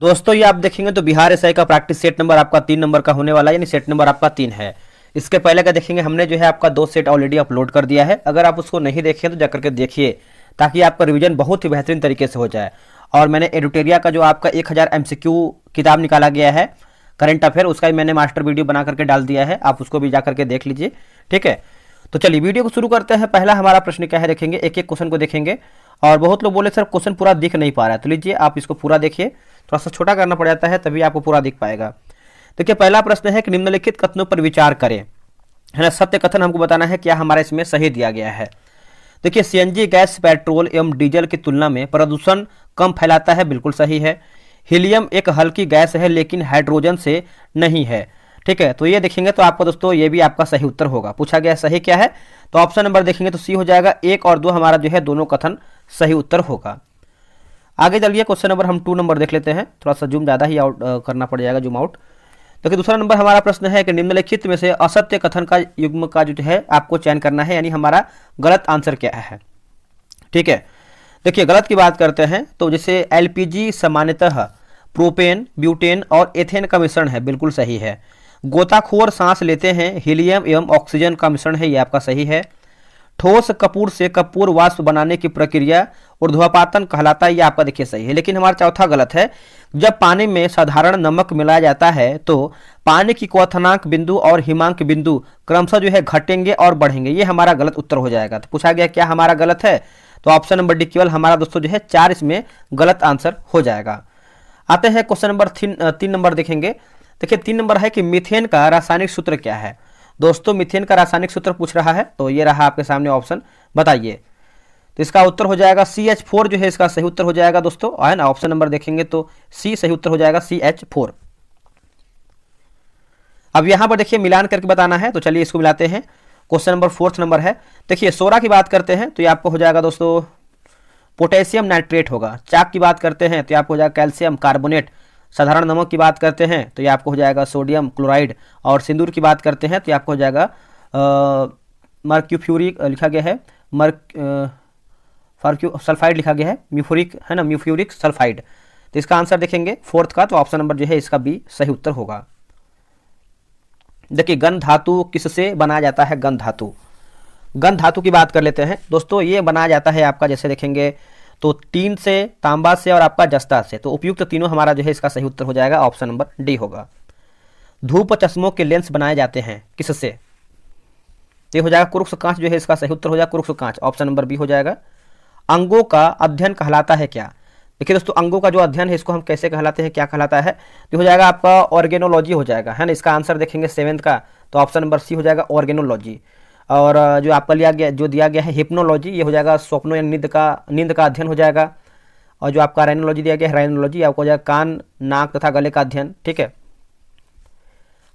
दोस्तों ये आप देखेंगे तो बिहार एसआई का प्रैक्टिस सेट नंबर आपका 3 नंबर का होने वाला है, यानी सेट नंबर आपका 3 है। इसके पहले का देखेंगे हमने जो है आपका 2 सेट ऑलरेडी अपलोड कर दिया है। अगर आप उसको नहीं देखे तो जाकर के देखिए, ताकि आपका रिवीजन बहुत ही बेहतरीन तरीके से हो जाए। और मैंने एडुटेरिया का जो आपका 1000 MCQ किताब निकाला गया है करंट अफेयर, उसका भी मैंने मास्टर वीडियो बना करके डाल दिया है, आप उसको भी जा करके देख लीजिए। ठीक है, तो चलिए वीडियो को शुरू करते हैं। पहला हमारा प्रश्न क्या है देखेंगे, एक एक क्वेश्चन को देखेंगे। और बहुत लोग बोले सर क्वेश्चन पूरा दिख नहीं पा रहा है, तो लीजिए आप इसको पूरा देखिए, थोड़ा सा छोटा करना पड़ जाता है तभी आपको पूरा दिख पाएगा। देखिए पहला प्रश्न है कि निम्नलिखित कथनों पर विचार करें, है ना। सत्य कथन हमको बताना है, क्या हमारा इसमें सही दिया गया है। देखिए सीएनजी गैस पेट्रोल एवं डीजल की तुलना में प्रदूषण कम फैलाता है, बिल्कुल सही है। हीलियम एक हल्की गैस है लेकिन हाइड्रोजन से नहीं है। ठीक है, तो ये देखेंगे तो आपको दोस्तों ये भी आपका सही उत्तर होगा। पूछा गया सही क्या है, तो ऑप्शन नंबर देखेंगे तो सी हो जाएगा। 1 और 2 हमारा जो है दोनों कथन सही उत्तर होगा। आगे चलिए क्वेश्चन नंबर हम 2 नंबर देख लेते हैं, थोड़ा सा जूम ज़्यादा ही आउट करना पड़ जाएगा, जूम आउट। तो दूसरा नंबर हमारा प्रश्न है कि निम्नलिखित में से असत्य कथन का युग्म का जो है आपको चयन करना है, यानी हमारा गलत आंसर क्या है। ठीक है, देखिए गलत की बात करते हैं तो जैसे एलपीजी सामान्यतः प्रोपेन, ब्यूटेन और एथेन का मिश्रण है, बिल्कुल सही है। गोताखोर सांस लेते हैं, हीलियम एवं ऑक्सीजन का मिश्रण है, ये आपका सही है। ठोस कपूर से कपूर वाष्प बनाने की प्रक्रिया ऊर्ध्वपातन कहलाता है, ये आपका देखिए सही है। लेकिन हमारा चौथा गलत है। जब पानी में साधारण नमक मिलाया जाता है तो पानी की क्वथनांक बिंदु और हिमांक बिंदु क्रमशः जो है घटेंगे और बढ़ेंगे, ये हमारा गलत उत्तर हो जाएगा। तो पूछा गया क्या हमारा गलत है, तो ऑप्शन नंबर डी केवल हमारा दोस्तों जो है 4 इसमें गलत आंसर हो जाएगा। आते हैं क्वेश्चन नंबर 3 नंबर देखेंगे। देखिए 3 नंबर है कि मीथेन का रासायनिक सूत्र क्या है। दोस्तों मीथेन का रासायनिक सूत्र पूछ रहा है, तो ये रहा आपके सामने ऑप्शन, बताइए। तो इसका उत्तर हो जाएगा CH4 जो है इसका सही उत्तर हो जाएगा दोस्तों, है ना। ऑप्शन नंबर देखेंगे तो सी सही उत्तर हो जाएगा, CH4। अब यहां पर देखिए मिलान करके बताना है, तो चलिए इसको मिलाते हैं। क्वेश्चन नंबर 4 नंबर है, देखिए सोडा की बात करते हैं तो ये आपको हो जाएगा दोस्तों पोटेशियम नाइट्रेट होगा। चाक की बात करते हैं तो ये आपको हो जाएगा कैल्शियम कार्बोनेट। साधारण नमक की बात करते हैं तो ये आपको हो जाएगा सोडियम क्लोराइड। और सिंदूर की बात करते हैं तो ये आपको हो जाएगा मर्क्यूफ्यूरिक लिखा गया है, सल्फाइड लिखा गया है, म्यूफ्यूरिक है ना, म्यूफ्यूरिक सल्फाइड। तो इसका आंसर देखेंगे 4th का, तो ऑप्शन नंबर जो है इसका बी सही उत्तर होगा। देखिए गन धातु किससे बनाया जाता है, गन धातु। गन धातु की बात कर लेते हैं दोस्तों, ये बनाया जाता है आपका जैसे देखेंगे तो टीन से, तांबा से और आपका जस्ता से। तो उपयुक्त तीनों हमारा जो है इसका सही उत्तर हो जाएगा, ऑप्शन नंबर डी होगा। धूप चश्मों के लेंस बनाए जाते हैं किससे, ये हो जाएगा कुरुक्ष कांच जो है इसका सही उत्तर हो जाएगा, कुरुक्ष कांच, ऑप्शन नंबर बी हो जाएगा। अंगों का अध्ययन कहलाता है क्या। देखिए दोस्तों अंगों का जो अध्ययन है इसको हम कैसे कहलाते हैं, क्या कहलाता है, तो हो जाएगा आपका ऑर्गेनोलॉजी हो जाएगा, है ना। इसका आंसर देखेंगे 7th का, तो ऑप्शन नंबर सी हो जाएगा ऑर्गेनोलॉजी। और जो आपका लिया गया जो दिया गया है हिप्नोलॉजी, ये हो जाएगा स्वप्नों या नींद का अध्ययन हो जाएगा। और जो आपका राइनोलॉजी दिया गया है, राइनोलॉजी आपको हो जाएगा कान, नाक तथा गले का अध्ययन। ठीक है,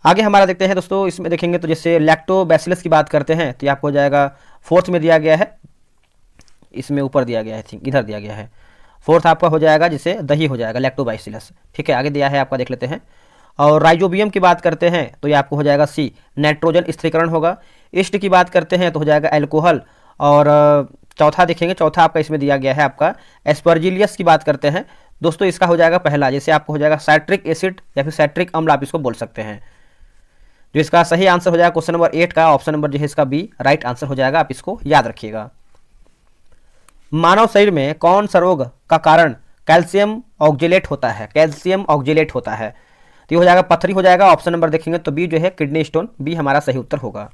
आगे हमारा देखते हैं दोस्तों, इसमें देखेंगे तो जैसे लैक्टोबैसिलस की बात करते हैं तो ये आपको हो जाएगा 4th में दिया गया है, इसमें ऊपर दिया गया है, थिंक इधर दिया गया है। 4th आपका हो जाएगा जिसे दही हो जाएगा, लैक्टोबैसिलस। ठीक है, आगे दिया है आपका देख लेते हैं। और राइजोबियम की बात करते हैं तो ये आपको हो जाएगा सी नाइट्रोजन स्थिरीकरण होगा। ईस्ट की बात करते हैं तो हो जाएगा एल्कोहल। और चौथा देखेंगे, चौथा आपका इसमें दिया गया है आपका एस्परजिलियस की बात करते हैं दोस्तों, इसका हो जाएगा पहला, जैसे आपको हो जाएगा साइट्रिक एसिड या फिर साइट्रिक अम्ल आप इसको बोल सकते हैं। जो इसका सही आंसर हो जाएगा क्वेश्चन नंबर 8 का, ऑप्शन नंबर जो है इसका बी राइट आंसर हो जाएगा, आप इसको याद रखिएगा। मानव शरीर में कौन सा रोग का कारण कैल्शियम ऑक्जेलेट होता है, कैल्शियम ऑक्जेलेट होता है, तो ये हो जाएगा पथरी हो जाएगा, ऑप्शन नंबर देखेंगे तो बी जो है किडनी स्टोन, बी हमारा सही उत्तर होगा।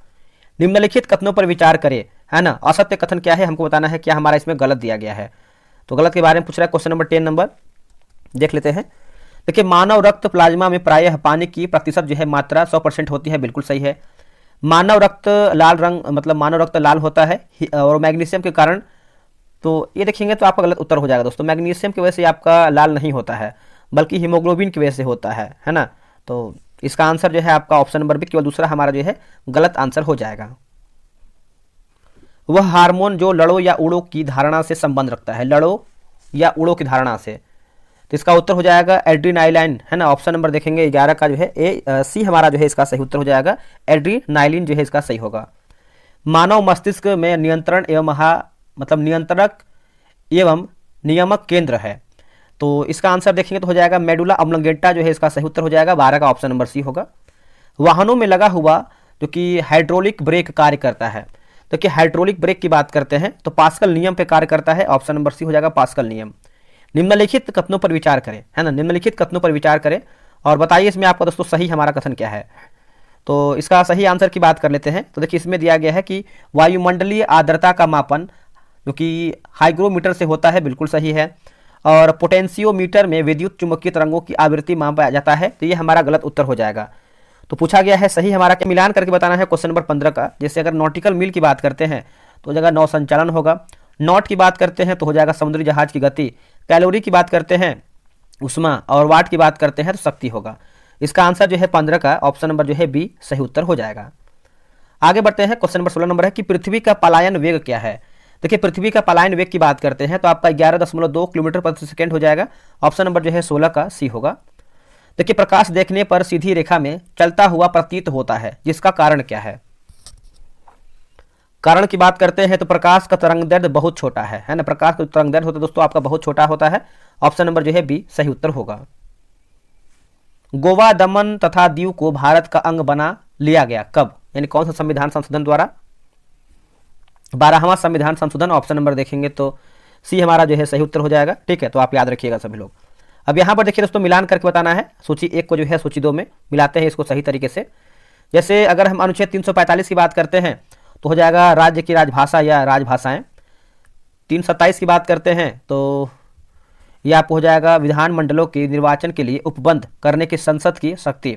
निम्नलिखित कथनों पर विचार करें, है ना। असत्य कथन क्या है हमको बताना है, क्या हमारा इसमें गलत दिया गया है। तो गलत के बारे में पूछ रहा है क्वेश्चन नंबर 10 नंबर, देख लेते हैं। देखिए मानव रक्त प्लाज्मा में प्रायः पानी की प्रतिशत जो है मात्रा 100% होती है, बिल्कुल सही है। मानव रक्त लाल रंग मतलब मानव रक्त लाल होता है और मैग्नीशियम के कारण, तो ये देखेंगे तो आपका गलत उत्तर हो जाएगा दोस्तों। मैग्नीशियम की वजह से आपका लाल नहीं होता है, बल्कि हीमोग्लोबिन की वजह से होता है ना। तो इसका आंसर जो है आपका ऑप्शन नंबर बी, केवल दूसरा हमारा जो है गलत आंसर हो जाएगा। वह हार्मोन जो लड़ो या उड़ो की धारणा से संबंध रखता है, लड़ो या उड़ो की धारणा से, तो इसका उत्तर हो जाएगा एड्रीनाइलिन, है ना। ऑप्शन नंबर देखेंगे 11 का जो है सी हमारा जो है इसका सही उत्तर हो जाएगा, एड्रीनाइलिन जो है इसका सही होगा। मानव मस्तिष्क में नियंत्रण एवं नियंत्रक एवं नियामक केंद्र है, तो इसका आंसर देखेंगे तो हो जाएगा मेडुला ऑब्लोंगेटा जो है इसका सही उत्तर हो जाएगा, 12 का ऑप्शन नंबर सी होगा। वाहनों में लगा हुआ जो कि हाइड्रोलिक ब्रेक कार्य करता है, तो कि हाइड्रोलिक ब्रेक की बात करते हैं तो पास्कल नियम पे कार्य करता है, ऑप्शन नंबर सी हो जाएगा पास्कल नियम। निम्नलिखित कथनों पर विचार करें, है ना, निम्नलिखित कथनों पर विचार करें और बताइए इसमें आपका दोस्तों सही हमारा कथन क्या है। तो इसका सही आंसर की बात कर लेते हैं। तो देखिए इसमें दिया गया है कि वायुमंडलीय आर्द्रता का मापन जो कि हाइग्रोमीटर से होता है, बिल्कुल सही है। और पोटेंशियोमीटर में विद्युत चुंबकीय तरंगों की आवृत्ति मापा जाता है, तो ये हमारा गलत उत्तर हो जाएगा। तो पूछा गया है सही हमारा क्या, मिलान करके बताना है क्वेश्चन नंबर 15 का। जैसे अगर नॉटिकल मील की बात करते हैं तो जगह नौ संचालन होगा, नॉट की बात करते हैं तो हो जाएगा समुद्री जहाज की गति, कैलोरी की बात करते हैं उष्मा और वाट की बात करते हैं तो शक्ति होगा। इसका आंसर जो है 15 का ऑप्शन नंबर जो है बी सही उत्तर हो जाएगा। आगे बढ़ते हैं, क्वेश्चन नंबर 16 नंबर है कि पृथ्वी का पलायन वेग क्या है। देखिए पृथ्वी का पलायन वेग की बात करते हैं तो आपका 11.2 किलोमीटर प्रति सेकंड हो जाएगा, ऑप्शन नंबर जो है 16 का सी होगा। देखिए प्रकाश देखने पर सीधी रेखा में चलता हुआ प्रतीत होता है, जिसका कारण क्या है। कारण की बात करते हैं तो प्रकाश का तरंगदैर्घ्य बहुत छोटा है ना, प्रकाश का तरंगदैर्घ्य होता है दोस्तों आपका बहुत छोटा होता है, ऑप्शन नंबर जो है बी सही उत्तर होगा। गोवा, दमन तथा दीव को भारत का अंग बना लिया गया कब, यानी कौन सा संविधान संशोधन द्वारा, 12वां संविधान संशोधन, ऑप्शन नंबर देखेंगे तो सी हमारा जो है सही उत्तर हो जाएगा। ठीक है, तो आप याद रखिएगा सभी लोग। अब यहाँ पर देखिए दोस्तों मिलान करके बताना है, सूची 1 को जो है सूची 2 में मिलाते हैं इसको सही तरीके से। जैसे अगर हम अनुच्छेद 345 की बात करते हैं तो हो जाएगा राज्य की राजभाषा या राजभाषाएं। 327 की बात करते हैं तो यह आपको हो जाएगा विधान मंडलों के निर्वाचन के लिए उपबंध करने की संसद की शक्ति।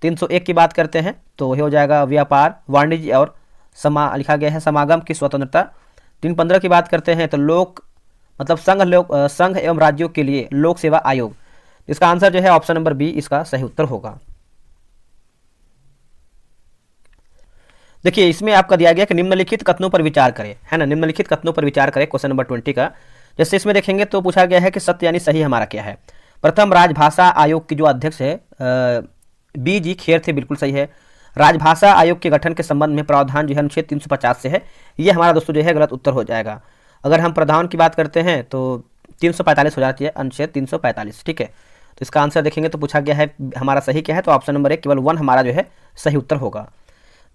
301 की बात करते हैं तो यह हो जाएगा व्यापार, वाणिज्य और लिखा गया है समागम की स्वतंत्रता। 315 की बात करते हैं तो लोक मतलब संघ एवं राज्यों के लिए लोक सेवा आयोग। इसका आंसर जो है ऑप्शन नंबर बी इसका सही उत्तर होगा। देखिए इसमें आपका दिया गया कि निम्नलिखित कथनों पर विचार करें, है ना, निम्नलिखित कथनों पर विचार करें, क्वेश्चन नंबर 20 का। जैसे इसमें देखेंगे तो पूछा गया है कि सत्य यानी सही हमारा क्या है। प्रथम राजभाषा आयोग की जो अध्यक्ष है बी जी खेर थे, बिल्कुल सही है। राजभाषा आयोग के गठन के संबंध में प्रावधान जो है अनुच्छेद 350 से है, ये हमारा दोस्तों जो है गलत उत्तर हो जाएगा। अगर हम प्रावधान की बात करते हैं तो 345 हो जाती है, अनुच्छेद 345। ठीक है, तो इसका आंसर देखेंगे तो पूछा गया है हमारा सही क्या है, तो ऑप्शन नंबर 1 केवल 1 हमारा जो है सही उत्तर होगा।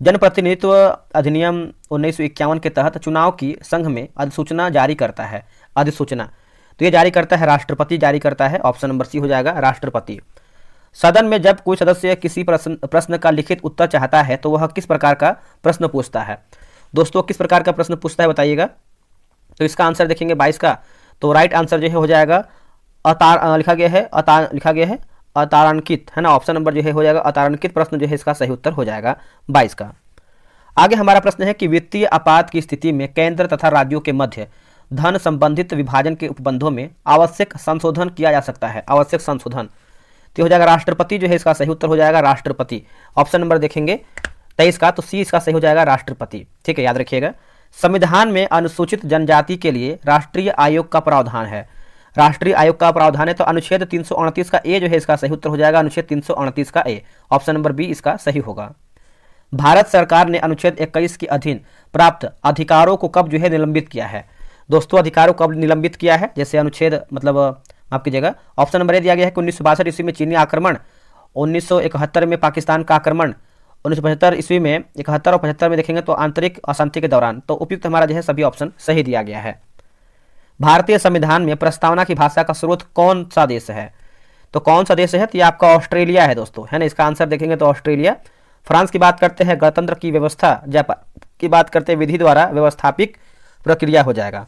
जनप्रतिनिधित्व अधिनियम 1951 के तहत चुनाव की संघ में अधिसूचना जारी करता है, अधिसूचना तो ये जारी करता है राष्ट्रपति जारी करता है, ऑप्शन नंबर सी हो जाएगा राष्ट्रपति। सदन में जब कोई सदस्य किसी प्रश्न का लिखित उत्तर चाहता है तो वह किस प्रकार का प्रश्न पूछता है। दोस्तों किस प्रकार का प्रश्न पूछता है बताइएगा। तो इसका आंसर देखेंगे 22 का, तो राइट आंसर जो है हो जाएगा लिखा गया है अतारांकित, है ना, ऑप्शन नंबर जो है हो जाएगा अतारांकित प्रश्न जो है इसका सही उत्तर हो जाएगा 22 का। आगे हमारा प्रश्न है कि वित्तीय आपात की स्थिति में केंद्र तथा राज्यों के मध्य धन संबंधित विभाजन के उपबंधों में आवश्यक संशोधन किया जा सकता है, आवश्यक संशोधन तो हो जाएगा राष्ट्रपति जो है इसका सही उत्तर हो जाएगा राष्ट्रपति। ऑप्शन नंबर देखेंगे 23 का, तो सी इसका सही हो जाएगा राष्ट्रपति। ठीक है, याद रखिएगा। संविधान में अनुसूचित जनजाति के लिए राष्ट्रीय आयोग का प्रावधान है, राष्ट्रीय आयोग का प्रावधान है, तो अनुच्छेद 329 का ए जो है इसका सही उत्तर हो जाएगा अनुच्छेद 329 का ए, ऑप्शन नंबर बी इसका सही होगा। भारत सरकार ने अनुच्छेद 21 के अधीन प्राप्त अधिकारों को कब जो है निलंबित किया है। दोस्तों अधिकारों को कब निलंबित किया है, जैसे अनुच्छेद मतलब माफ कीजिएगा, ऑप्शन नंबर ए दिया गया है कि 1962 ईस्वी में चीनी आक्रमण, 1971 में पाकिस्तान का आक्रमण, 1975 ईस्वी में 71 और 75 में देखेंगे तो आंतरिक अशांति के दौरान। तो उपयुक्त हमारा जो है सभी ऑप्शन सही दिया गया है। भारतीय संविधान में प्रस्तावना की भाषा का स्रोत कौन सा देश है, तो कौन सा देश है, तो ये आपका ऑस्ट्रेलिया है दोस्तों, है ना। इसका आंसर देखेंगे तो ऑस्ट्रेलिया। फ्रांस की बात करते हैं गणतंत्र की व्यवस्था, जापान की बात करते हैं विधि द्वारा व्यवस्थापित प्रक्रिया हो जाएगा।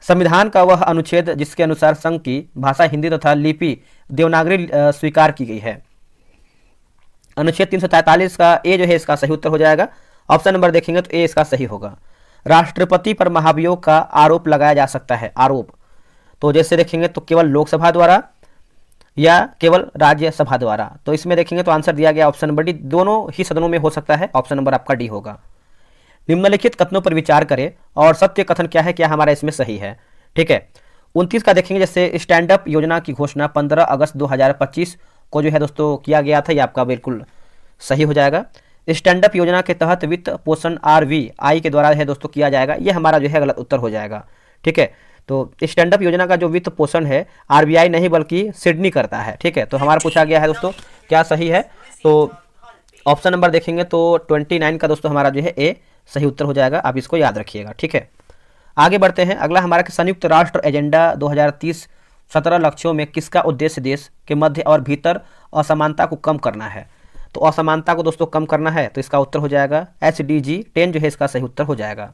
संविधान का वह अनुच्छेद जिसके अनुसार संघ की भाषा हिंदी तथा लिपि देवनागरी स्वीकार की गई है। अनुच्छेद 343 का ए जो है इसका सही उत्तर हो जाएगा। ऑप्शन नंबर देखेंगे तो ए इसका सही होगा। राष्ट्रपति पर महाभियोग का आरोप लगाया जा सकता है, आरोप तो जैसे देखेंगे तो केवल लोकसभा द्वारा या केवल राज्यसभा द्वारा। तो इसमें देखेंगे तो आंसर दिया गया ऑप्शन नंबर डी, दोनों ही सदनों में हो सकता है, ऑप्शन नंबर आपका डी होगा। निम्नलिखित कथनों पर विचार करें और सत्य कथन क्या है, क्या हमारा इसमें सही है। ठीक है, 29 का देखेंगे जैसे स्टैंड अप योजना की घोषणा 15 अगस्त 2025 को जो है दोस्तों किया गया था, ये आपका बिल्कुल सही हो जाएगा। स्टैंड अप योजना के तहत वित्त पोषण RVI के द्वारा है दोस्तों किया जाएगा, ये हमारा जो है गलत उत्तर हो जाएगा। ठीक है, तो स्टैंड अप योजना का जो वित्त पोषण है आरबीआई नहीं बल्कि सिडनी करता है। ठीक है, तो हमारा पूछा गया है दोस्तों क्या सही है, तो ऑप्शन नंबर देखेंगे तो 29 का दोस्तों हमारा जो है ए सही उत्तर हो जाएगा। आप इसको याद रखिएगा। ठीक है, आगे बढ़ते हैं। अगला हमारा कि संयुक्त राष्ट्र एजेंडा 2030 17 लक्ष्यों में किसका उद्देश्य देश के मध्य और भीतर असमानता को कम करना है। तो असमानता को दोस्तों कम करना है, तो इसका उत्तर हो जाएगा SDG 10 जो है इसका सही उत्तर हो जाएगा।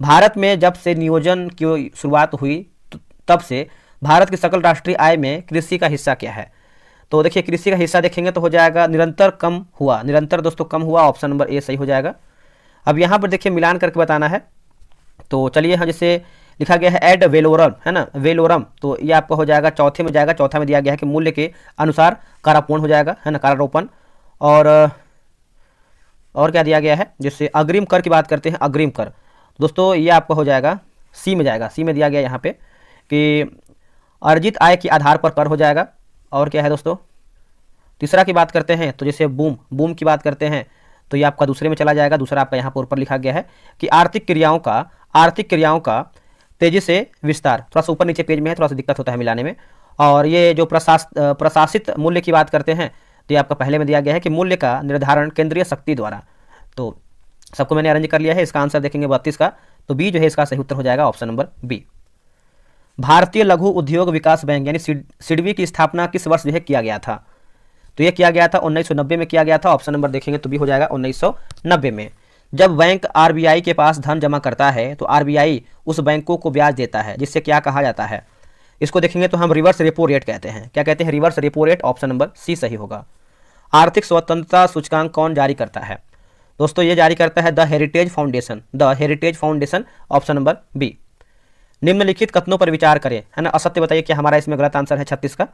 भारत में जब से नियोजन की शुरुआत हुई तब से भारत की सकल राष्ट्रीय आय में कृषि का हिस्सा क्या है। तो देखिए कृषि का हिस्सा देखेंगे तो हो जाएगा निरंतर कम हुआ, निरंतर दोस्तों कम हुआ, ऑप्शन नंबर ए सही हो जाएगा। अब यहाँ पर देखिए मिलान करके बताना है, तो चलिए यहाँ जैसे लिखा गया है एड वेलोरम है ना, वेलोरम, तो ये आपका हो जाएगा चौथे में जाएगा। चौथा में दिया गया है कि मूल्य के अनुसार कारारोपण हो जाएगा है ना, कारारोपण। और क्या दिया गया है, जैसे अग्रिम कर की बात करते हैं, अग्रिम कर दोस्तों ये आपका हो जाएगा सी में जाएगा। सी में दिया गया यहाँ पे कि अर्जित आय के आधार पर कर हो जाएगा। और क्या है दोस्तों, तीसरा की बात करते हैं तो जैसे बूम, बूम की बात करते हैं तो ये आपका दूसरे में चला जाएगा। दूसरा आपका यहाँ पर ऊपर लिखा गया है कि आर्थिक क्रियाओं का तेजी से विस्तार, थोड़ा सा ऊपर नीचे पेज में है, थोड़ा सा दिक्कत होता है मिलाने में। और ये जो प्रशासित मूल्य की बात करते हैं तो ये आपका पहले में दिया गया है कि मूल्य का निर्धारण केंद्रीय शक्ति द्वारा। तो सबको मैंने अरेंज कर लिया है। इसका आंसर देखेंगे 32 का, तो बी जो है इसका सही उत्तर हो जाएगा, ऑप्शन नंबर बी। भारतीय लघु उद्योग विकास बैंक यानी सिडबी की स्थापना किस वर्ष जो है किया गया था। तो ये किया गया था 1990 में किया गया था। ऑप्शन नंबर देखेंगे तो भी हो जाएगा 1990 में। जब बैंक आरबीआई के पास धन जमा करता है तो आरबीआई उस बैंकों को ब्याज देता है, जिससे क्या कहा जाता है। इसको देखेंगे तो हम रिवर्स रेपो रेट कहते हैं। क्या कहते हैं, reverse repo rate. Option number C सही होगा। आर्थिक स्वतंत्रता सूचकांक कौन जारी करता है। दोस्तों ये जारी करता है the heritage foundation, the heritage foundation, option number B. निम्नलिखित कथनों पर विचार करें है ना, असत्य बताइए क्या हमारा इसमें गलत आंसर है 36 का।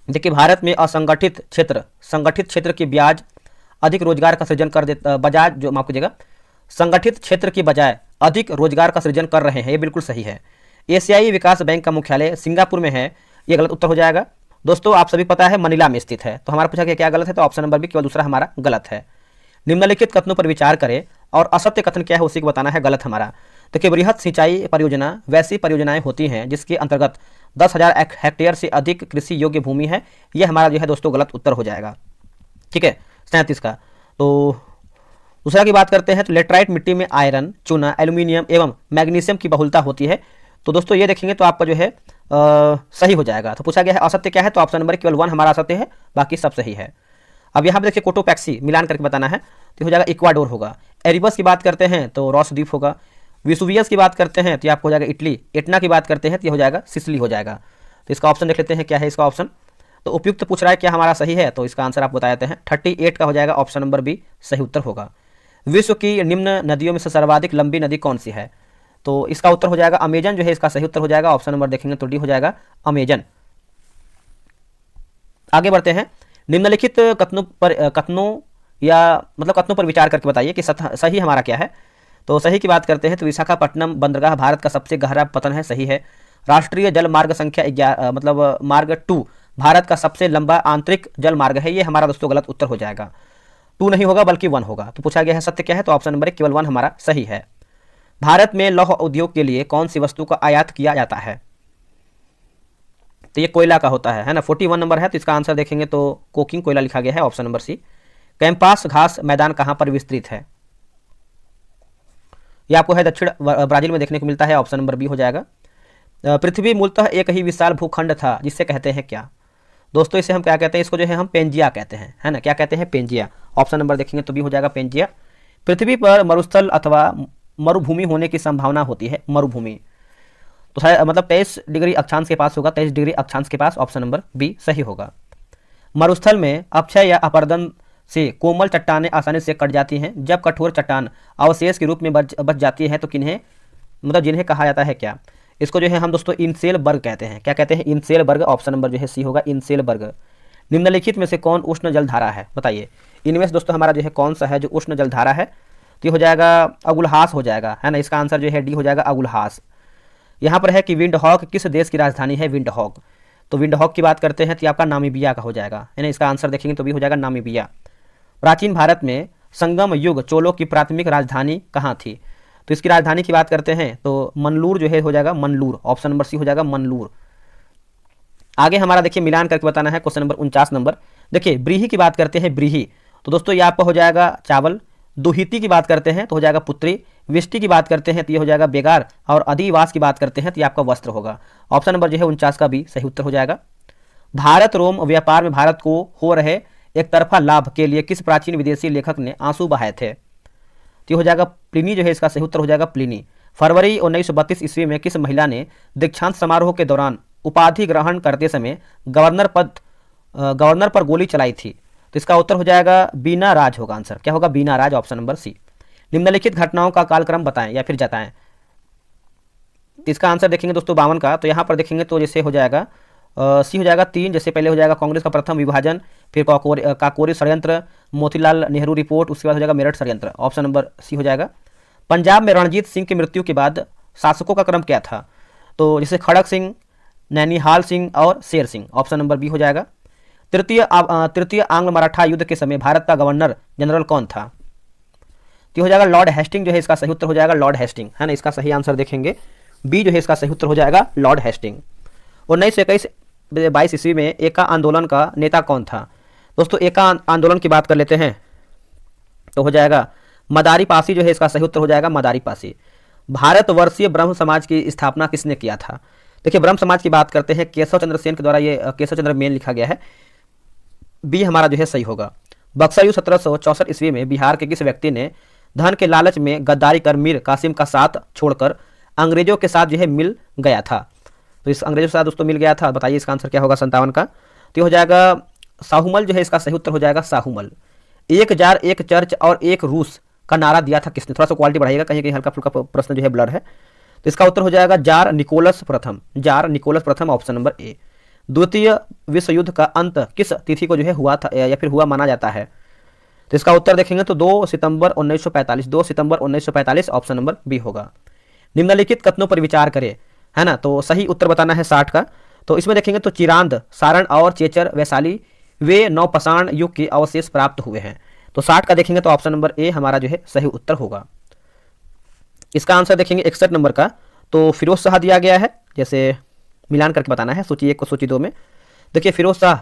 देखिए भारत में असंगठित क्षेत्र, संगठित क्षेत्र की ब्याज अधिक रोजगार का सृजन कर देता, बजाय जो माफ कीजिएगा, संगठित क्षेत्र की बजाय अधिक रोजगार का सृजन कर रहे हैं, ये बिल्कुल सही है। एशियाई विकास बैंक का मुख्यालय सिंगापुर में है, ये गलत उत्तर हो जाएगा। दोस्तों आप सभी पता है मनीला में स्थित है। तो हमारा पूछा गया क्या गलत है, तो ऑप्शन नंबर बी केवल दूसरा हमारा गलत है। निम्नलिखित कथनों पर विचार करें और असत्य कथन क्या है उसी को बताना है, गलत हमारा। देखिए बृहद सिंचाई परियोजना वैसी परियोजनाएं होती हैं जिसके अंतर्गत 10,000 हेक्टेयर से अधिक कृषि योग्य भूमि है, यह हमारा जो है दोस्तों गलत उत्तर हो जाएगा। ठीक है, 37 का। तो दूसरा की बात करते हैं तो लेटराइट मिट्टी में आयरन, चूना, एल्यूमिनियम एवं मैग्नीशियम की बहुलता होती है। तो दोस्तों ये देखेंगे तो आपका जो है सही हो जाएगा। तो पूछा गया है असत्य क्या है, तो ऑप्शन नंबर केवल 1 हमारा असत्य है, बाकी सब सही है। अब यहाँ पे देखिए कोटोपैक्सी मिलान करके बताना है, तो हो जाएगा इक्वाडोर होगा। एरिबस की बात करते हैं तो रॉस द्वीप होगा। विसुवियस की बात करते हैं तो आपको हो जाएगा इटली। एटना की बात करते हैं तो ये हो जाएगा सिसिली हो जाएगा। तो इसका ऑप्शन देख लेते हैं क्या है इसका ऑप्शन। तो उपयुक्त पूछ रहा है क्या हमारा सही है, तो इसका आंसर आप बता देते हैं 38 का हो जाएगा, ऑप्शन नंबर बी सही उत्तर होगा। विश्व की निम्न नदियों में से सर्वाधिक लंबी नदी कौन सी है। तो इसका उत्तर हो जाएगा अमेजन जो है इसका सही उत्तर हो जाएगा। ऑप्शन नंबर देखेंगे तो डी हो जाएगा अमेजन। आगे बढ़ते हैं। निम्नलिखित कथनों पर विचार करके बताइए कि सही हमारा क्या है। तो सही की बात करते हैं तो विशाखापट्टनम बंदरगाह भारत का सबसे गहरा पतन है, सही है। राष्ट्रीय जल मार्ग संख्या मार्ग 2 भारत का सबसे लंबा आंतरिक जल मार्ग है, ये हमारा दोस्तों गलत उत्तर हो जाएगा। 2 नहीं होगा बल्कि 1 होगा। तो पूछा गया है सत्य क्या है, तो ऑप्शन नंबर केवल 1 हमारा सही है। भारत में लौह उद्योग के लिए कौन सी वस्तु का आयात किया जाता है। तो ये कोयला का होता है ना। 41 नंबर है, तो इसका आंसर देखेंगे तो कोकिंग कोयला लिखा गया है, ऑप्शन नंबर सी। कैंपास घास मैदान कहाँ पर विस्तृत है। यह आपको है दक्षिण ब्राजील में देखने को मिलता है, ऑप्शन नंबर बी हो जाएगा। पृथ्वी मूलतः एक ही विशाल भूखंड था जिससे कहते हैं क्या। दोस्तों इसे हम क्या कहते हैं, इसको जो है हम पेंजिया कहते हैं, है ना। क्या कहते हैं, पेंजिया। ऑप्शन नंबर देखेंगे तो भी हो जाएगा पेंजिया। पृथ्वी पर मरुस्थल अथवा मरुभूमि होने की संभावना होती है, मरुभूमि। तो मतलब 23 डिग्री अक्षांश के पास होगा, 23 डिग्री अक्षांश के पास, ऑप्शन नंबर बी सही होगा। मरुस्थल में अक्षय या अपरदन से कोमल चट्टानें आसानी से कट जाती हैं, जब कठोर चट्टान अवशेष के रूप में बच जाती है तो किन्हें जिन्हें कहा जाता है क्या। इसको जो है हम दोस्तों इनसेलबर्ग कहते हैं। क्या कहते हैं, इनसेलबर्ग। ऑप्शन नंबर जो है सी होगा, इनसेलबर्ग। निम्नलिखित में से कौन उष्ण जलधारा है, बताइए। इनमें से दोस्तों हमारा जो है कौन सा है जो उष्ण जलधारा है, तो ये हो जाएगा अगुलहास हो जाएगा, है ना। इसका आंसर जो है डी हो जाएगा अगुलहास। यहाँ पर है कि विंडहॉक किस देश की राजधानी है, विंडहॉक। तो विंडहॉक की बात करते हैं तो आपका नामीबिया का हो जाएगा, है ना। इसका आंसर देखेंगे तो भी हो जाएगा नामीबिया। प्राचीन भारत में संगम युग चोलों की प्राथमिक राजधानी कहाँ थी। तो इसकी राजधानी की बात करते हैं तो मनलूर जो है हो जाएगा मनलूर, ऑप्शन नंबर सी हो जाएगा मनलूर। आगे हमारा देखिए मिलान करके बताना है, क्वेश्चन नंबर 49 नंबर। देखिए ब्रीही की बात करते हैं, ब्रीही तो दोस्तों ये आपका हो जाएगा चावल। दुहिती की बात करते हैं तो हो जाएगा पुत्री। विष्टि की बात करते हैं तो ये हो जाएगा बेगार। और अधिवास की बात करते हैं तो ये आपका वस्त्र होगा। ऑप्शन नंबर जो है 49 का भी सही उत्तर हो जाएगा। भारत रोम व्यापार में भारत को हो रहे एक तरफा लाभ के लिए किस प्राचीन विदेशी लेखक ने आंसू बहाए थे? तो ये हो जाएगा प्लिनी जो है इसका सही उत्तर हो जाएगा प्लिनी। फरवरी 1932 ईस्वी में किस महिला ने दीक्षांत समारोह के दौरान उपाधि ग्रहण करते समय गवर्नर पर गोली चलाई थी? तो इसका उत्तर हो जाएगा बीना राज होगा आंसर। क्या होगा? बीना राज, ऑप्शन नंबर सी। निम्नलिखित घटनाओं का कालक्रम बताएं या फिर जताएं। इसका आंसर देखेंगे दोस्तों 52 का, तो यहाँ पर देखेंगे तो जैसे हो जाएगा सी हो जाएगा 3। जैसे पहले हो जाएगा कांग्रेस का प्रथम विभाजन, फिर काकोरी षड्यंत्र, मोतीलाल नेहरू रिपोर्ट, उसके बाद हो जाएगा मेरठ षड्यंत्र। ऑप्शन नंबर सी हो जाएगा। पंजाब में रणजीत सिंह की मृत्यु के बाद शासकों का क्रम क्या था? तो जैसे खड़क सिंह, नैनीहाल सिंह और Sher Singh. Option number B हो जाएगा। तृतीय आंग्ल मराठा युद्ध के समय भारत का गवर्नर जनरल कौन था? तो हो जाएगा लॉर्ड हेस्टिंग जो है इसका सही उत्तर हो जाएगा लॉर्ड हेस्टिंग, है ना। इसका सही आंसर देखेंगे बी जो है इसका सही उत्तर हो जाएगा लॉर्ड हेस्टिंग। 1922 ईस्वी में एका आंदोलन का नेता कौन था? दोस्तों एका आंदोलन की बात कर लेते हैं तो हो जाएगा मदारी पासी जो है इसका सही उत्तर हो जाएगा मदारी पासी। भारतवर्षीय ब्रह्म समाज की स्थापना किसने किया था? देखिए ब्रह्म समाज की बात करते हैं केशव चंद्र सेन के द्वारा, ये केशव चंद्र मेन लिखा गया है, बी हमारा जो है सही होगा। बक्सर युद्ध 1764 ईस्वी में बिहार के किस व्यक्ति ने धन के लालच में गद्दारी कर मीर कासिम का साथ छोड़कर अंग्रेजों के साथ जो है मिल गया था? तो इस अंग्रेजों के साथ दोस्तों मिल गया था, बताइए इसका आंसर क्या होगा 57 का। तो हो जाएगा साहुमल जो है इसका सही उत्तर हो जाएगा साहुमल। एक जार एक चर्च और एक रूस का नारा दिया था किसने? थोड़ा सा क्वालिटी बढ़ाइएगा, कहीं कहीं हल्का फुल्का प्रश्न जो है ब्लर है। तो इसका उत्तर हो जाएगा जार निकोलस प्रथम, जार निकोलस प्रथम, ऑप्शन नंबर ए। द्वितीय विश्व युद्ध का अंत किस तिथि को जो है हुआ था या फिर हुआ माना जाता है? तो इसका उत्तर देखेंगे तो 2 सितंबर 1945, 2 सितंबर 1945, ऑप्शन नंबर बी होगा। निम्नलिखित कथनों पर विचार करें, है ना। तो सही उत्तर बताना है 60 का। तो इसमें देखेंगे तो चिरांद, सारण और चेचर वैशाली वे नवपाषाण युग के अवशेष प्राप्त हुए हैं। तो 60 का देखेंगे तो ऑप्शन नंबर ए हमारा जो है सही उत्तर होगा। इसका आंसर देखेंगे 61 नंबर का, तो फिरोज शाह दिया गया है, जैसे मिलान करके बताना है सूची 1 को सूची 2 में। देखिए फिरोज शाह,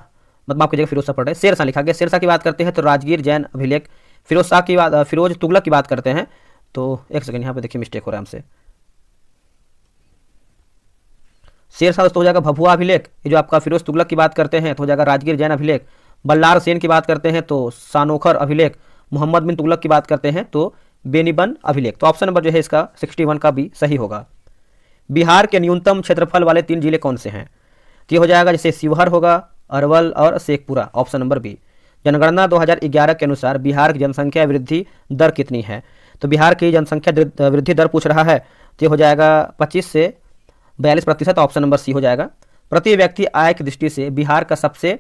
मतलब आपकी जगह फिरोज शाह पढ़ रहे हैं, शेर शाह लिखा गया। शेर शाह की बात करते हैं तो राजगीर जैन अभिलेख। फिरोज शाह की बात, फिरोज तुगलक की बात करते हैं तो एक सेकंड यहाँ पे देखिए मिस्टेक हो रहा है हमसे। शेर शाह दोस्तों हो जाएगा भभुआ अभिलेख। ये जो आपका फिरोज तुगलक की बात करते हैं तो हो जाएगा राजगीर जैन अभिलेख। बल्लार सेन की बात करते हैं तो सानोखर अभिलेख। मोहम्मद बिन तुगलक की बात करते हैं तो बेनिबन अभिलेख। तो ऑप्शन नंबर जो है इसका 61 का भी सही होगा। बिहार के न्यूनतम क्षेत्रफल वाले 3 जिले कौन से हैं? तो ये हो जाएगा जैसे शिवहर होगा, अरवल और शेखपुरा, ऑप्शन नंबर बी। जनगणना 2011 के अनुसार बिहार की जनसंख्या वृद्धि दर कितनी है? तो बिहार की जनसंख्या वृद्धि दर पूछ रहा है तो ये हो जाएगा 25 से 42%, ऑप्शन नंबर सी हो जाएगा। प्रति व्यक्ति आय की दृष्टि से बिहार का सबसे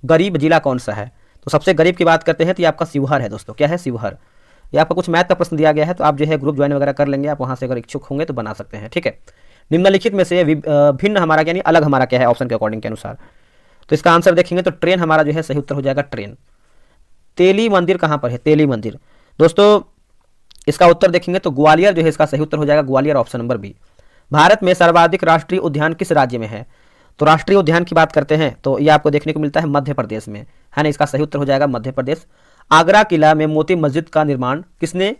गरीब जिला कौन सा है? तो सबसे गरीब की बात करते हैं तो ये आपका शिवहर है दोस्तों। क्या है? शिवहर। ये आपका कुछ मैथ का प्रश्न दिया गया है तो आप जो है ग्रुप ज्वाइन वगैरह कर लेंगे, आप वहाँ से अगर इच्छुक होंगे तो बना सकते हैं, ठीक है। निम्नलिखित में से भिन्न हमारा यानी अलग हमारा क्या है ऑप्शन के अकॉर्डिंग के अनुसार? तो इसका आंसर देखेंगे तो ट्रेन हमारा जो है सही उत्तर हो जाएगा ट्रेन। तेली मंदिर कहाँ पर है? तेली मंदिर दोस्तों इसका उत्तर देखेंगे तो ग्वालियर जो है इसका सही उत्तर हो जाएगा ग्वालियर, ऑप्शन नंबर बी। भारत में सर्वाधिक राष्ट्रीय उद्यान किस राज्य में है? तो राष्ट्रीय उद्यान की बात करते हैं तो ये आपको देखने को मिलता है मध्य प्रदेश में, है ना। इसका सही उत्तर हो जाएगा मध्य प्रदेश। आगरा किला में मोती मस्जिद का निर्माण किसने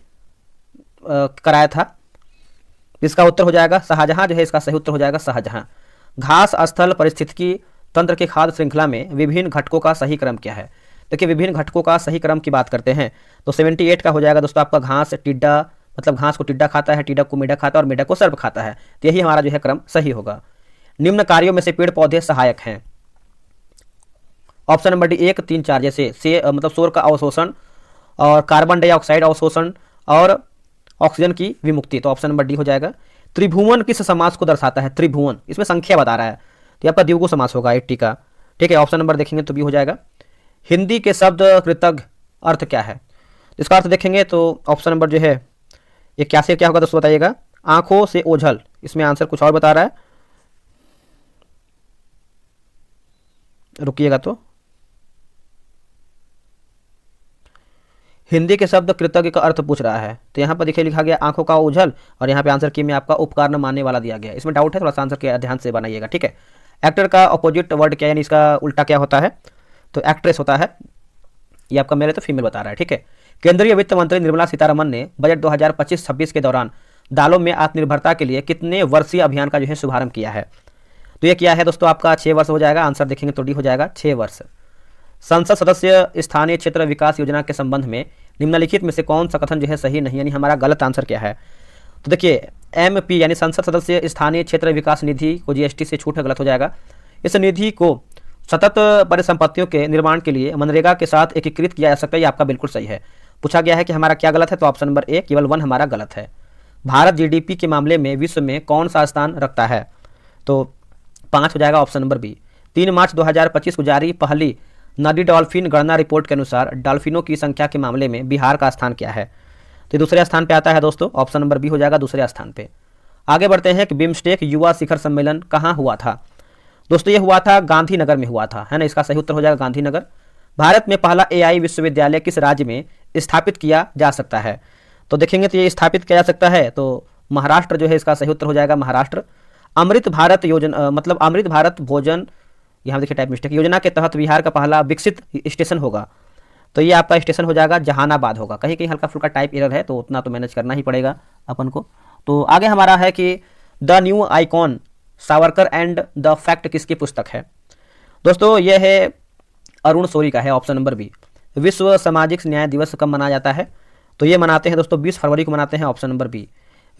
कराया था? इसका उत्तर हो जाएगा शाहजहां जो है इसका सही उत्तर हो जाएगा शाहजहां। घास स्थल पारिस्थितिकी तंत्र के खाद्य श्रृंखला में विभिन्न घटकों का सही क्रम क्या है? देखिए विभिन्न घटकों का सही क्रम की बात करते हैं तो 78 का हो जाएगा दोस्तों आपका घास टिड्डा, मतलब घास को टिड्डा खाता है, टिड्डा को मेढक खाता है और मेढक को सर्प खाता है। तो यही हमारा जो है क्रम सही होगा। निम्न कार्यों में से पेड़ पौधे सहायक हैं? ऑप्शन नंबर डी 1, 3, 4 जैसे मतलब सौर का अवशोषण और कार्बन डाइऑक्साइड अवशोषण और ऑक्सीजन की विमुक्ति। तो ऑप्शन नंबर डी हो जाएगा। त्रिभुवन किस समास को दर्शाता है? त्रिभुवन इसमें संख्या बता रहा है तो आपका द्विगु समास होगा 80 का, ठीक है। ऑप्शन नंबर देखेंगे तो बी हो जाएगा। हिंदी के शब्द कृतज्ञ अर्थ क्या है? इसका अर्थ देखेंगे तो ऑप्शन नंबर जो है 81 क्या होगा दोस्तों बताइएगा? आंखों से ओझल। इसमें आंसर कुछ और बता रहा है, रुकिएगा। तो हिंदी के शब्द कृतज्ञ का अर्थ पूछ रहा है, तो यहाँ पर देखिए लिखा गया आंखों का ओझल, और यहाँ पे आंसर की में आपका उपकार न मानने वाला दिया गया है। इसमें डाउट है, थोड़ा सा आंसर के ध्यान से बनाइएगा, ठीक है। एक्टर का अपोजिट वर्ड क्या है, यानी इसका उल्टा क्या होता है, तो एक्ट्रेस होता है। ये आपका मेल है तो फीमेल बता रहा है, ठीक है। केंद्रीय वित्त मंत्री निर्मला सीतारमण ने बजट 2025-26 के दौरान दालों में आत्मनिर्भरता के लिए कितने वर्षीय अभियान का जो है शुभारंभ किया है, तो ये किया है दोस्तों आपका 6 वर्ष हो जाएगा। आंसर देखेंगे तो डी हो जाएगा 6 वर्ष। संसद सदस्य स्थानीय क्षेत्र विकास योजना के संबंध में निम्नलिखित में से कौन सा कथन जो है सही नहीं, यानी हमारा गलत आंसर क्या है, तो देखिए MP यानी संसद सदस्य स्थानीय क्षेत्र विकास निधि को GST से छूट गलत हो जाएगा। इस निधि को सतत परिसंपत्तियों के निर्माण के लिए मनरेगा के साथ एकीकृत किया जा सकता है, ये आपका बिल्कुल सही है। पूछा गया है कि हमारा क्या गलत है, तो ऑप्शन नंबर ए केवल 1 हमारा गलत है। भारत GDP के मामले में विश्व में कौन सा स्थान रखता है, तो 5 हो जाएगा ऑप्शन नंबर बी। 3 मार्च 2025 को जारी पहली नदी डॉल्फिन गणना रिपोर्ट के अनुसार डॉल्फिनों की संख्या के मामले में बिहार का स्थान क्या है, तो दूसरे स्थान पे आता है दोस्तों, ऑप्शन नंबर बी हो जाएगा दूसरे स्थान पे। आगे बढ़ते हैं कि बिम्स्टेक युवा शिखर सम्मेलन कहाँ हुआ था, दोस्तों ये हुआ था गांधीनगर में हुआ था, है ना। इसका सही उत्तर हो जाएगा गांधीनगर। भारत में पहला AI विश्वविद्यालय किस राज्य में स्थापित किया जा सकता है, तो देखेंगे तो ये स्थापित किया जा सकता है तो महाराष्ट्र जो है, इसका सही उत्तर हो जाएगा महाराष्ट्र। अमृत भारत योजना मतलब अमृत भारत भोजन, यहाँ देखिए टाइप मिस्टेक, योजना के तहत बिहार का पहला विकसित स्टेशन होगा, तो ये आपका स्टेशन हो जाएगा जहानाबाद होगा। कहीं कहीं हल्का फुल्का टाइप एरर है, तो उतना तो मैनेज करना ही पड़ेगा अपन को। तो आगे हमारा है कि the new icon Savarkar and the fact किसकी पुस्तक है, दोस्तों ये है अरुण शौरी का है, ऑप्शन नंबर बी। विश्व सामाजिक न्याय दिवस कब मनाया जाता है, तो ये मनाते हैं दोस्तों 20 फरवरी को मनाते हैं, ऑप्शन नंबर बी।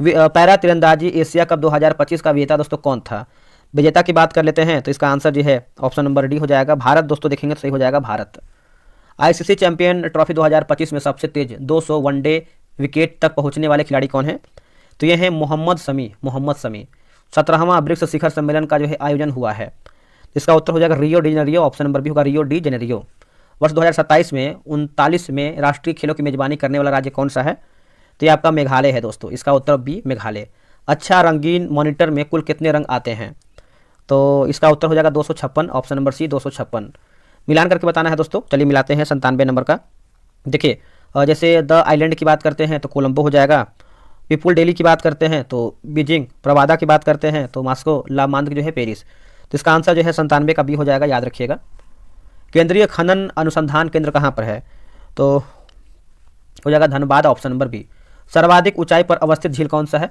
पैरा तीरंदाजी एशिया कप 2025 का विजेता दोस्तों कौन था, विजेता की बात कर लेते हैं, तो इसका आंसर जो है ऑप्शन नंबर डी हो जाएगा भारत। दोस्तों देखेंगे तो सही हो जाएगा भारत। ICC चैंपियन ट्रॉफी 2025 में सबसे तेज 200 वनडे विकेट तक पहुंचने वाले खिलाड़ी कौन है, तो ये है मोहम्मद शमी। 17वां ब्रिक्स शिखर सम्मेलन का जो है आयोजन हुआ है, इसका उत्तर हो जाएगा Rio de Janeiro, option number B होगा रियो डी जेनेरियो। वर्ष 2027 में 39 में राष्ट्रीय खेलों की मेजबानी करने वाला राज्य कौन सा है, तो ये आपका मेघालय है दोस्तों, इसका उत्तर बी मेघालय। अच्छा रंगीन मॉनिटर में कुल कितने रंग आते हैं, तो इसका उत्तर हो जाएगा 256, ऑप्शन नंबर सी 256। मिलान करके बताना है दोस्तों, चलिए मिलाते हैं 97 नंबर का। देखिए जैसे द आइलैंड की बात करते हैं तो कोलंबो हो जाएगा, पीपुल डेली की बात करते हैं तो बीजिंग, प्रवादा की बात करते हैं तो मास्को, लामांद जो है पेरिस, तो इसका आंसर जो है 97 का बी हो जाएगा, याद रखिएगा। केंद्रीय खनन अनुसंधान केंद्र कहाँ पर है, तो हो जाएगा धनबाद, ऑप्शन नंबर बी। सर्वाधिक ऊंचाई पर अवस्थित झील कौन सा है,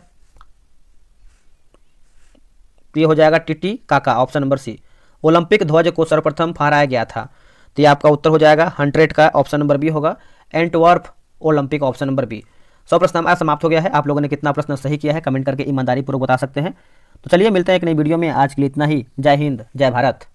ये हो जाएगा टिटी काका, ऑप्शन नंबर सी। ओलंपिक ध्वज को सर्वप्रथम फहराया गया था, तो ये आपका उत्तर हो जाएगा 100 का, ऑप्शन नंबर बी होगा Antwerp Olympic, option number B. 100 प्रश्न हमारा समाप्त हो गया है। आप लोगों ने कितना प्रश्न सही किया है कमेंट करके ईमानदारी पूर्वक बता सकते हैं। तो चलिए मिलते हैं एक नई वीडियो में, आज के लिए इतना ही। जय हिंद, जय भारत।